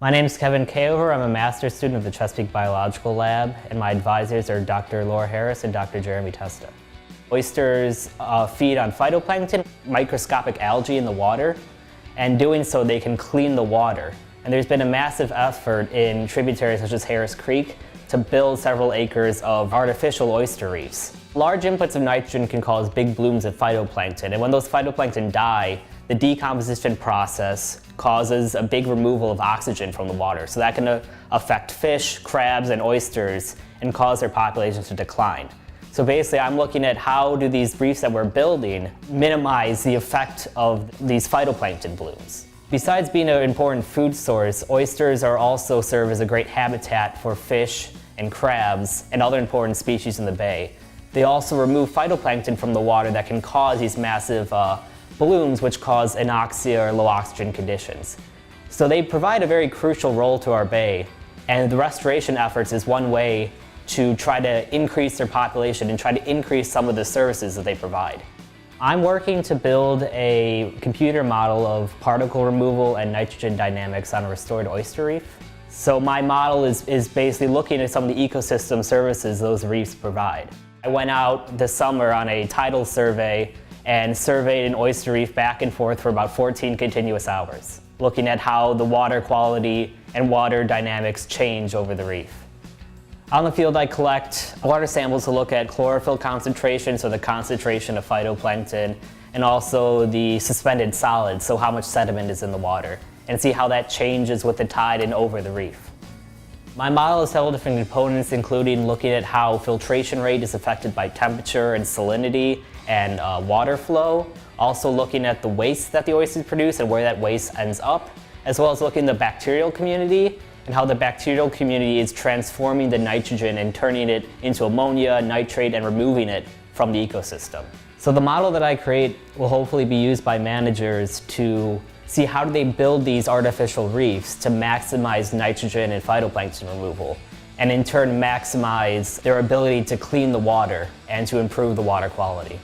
My name is Kevin Kahover. I'm a master's student of the Chesapeake Biological Lab, and my advisors are Dr. Laura Harris and Dr. Jeremy Testa. Oysters feed on phytoplankton, microscopic algae in the water, and doing so they can clean the water. And there's been a massive effort in tributaries such as Harris Creek to build several acres of artificial oyster reefs. Large inputs of nitrogen can cause big blooms of phytoplankton, and when those phytoplankton die, the decomposition process causes a big removal of oxygen from the water. So that can affect fish, crabs, and oysters and cause their populations to decline. So basically, I'm looking at how do these reefs that we're building minimize the effect of these phytoplankton blooms. Besides being an important food source, oysters also serve as a great habitat for fish and crabs and other important species in the bay. They also remove phytoplankton from the water that can cause these massive blooms which cause anoxia or low oxygen conditions. So they provide a very crucial role to our bay, and the restoration efforts is one way to try to increase their population and try to increase some of the services that they provide. I'm working to build a computer model of particle removal and nitrogen dynamics on a restored oyster reef. So my model is basically looking at some of the ecosystem services those reefs provide. I went out this summer on a tidal survey and surveyed an oyster reef back and forth for about 14 continuous hours, looking at how the water quality and water dynamics change over the reef. On the field, I collect water samples to look at chlorophyll concentration, so the concentration of phytoplankton, and also the suspended solids, so how much sediment is in the water, and see how that changes with the tide and over the reef. My model has several different components, including looking at how filtration rate is affected by temperature and salinity and water flow, also looking at the waste that the oysters produce and where that waste ends up, as well as looking at the bacterial community and how the bacterial community is transforming the nitrogen and turning it into ammonia, nitrate, and removing it from the ecosystem. So the model that I create will hopefully be used by managers to see how do they build these artificial reefs to maximize nitrogen and phytoplankton removal, and in turn maximize their ability to clean the water and to improve the water quality.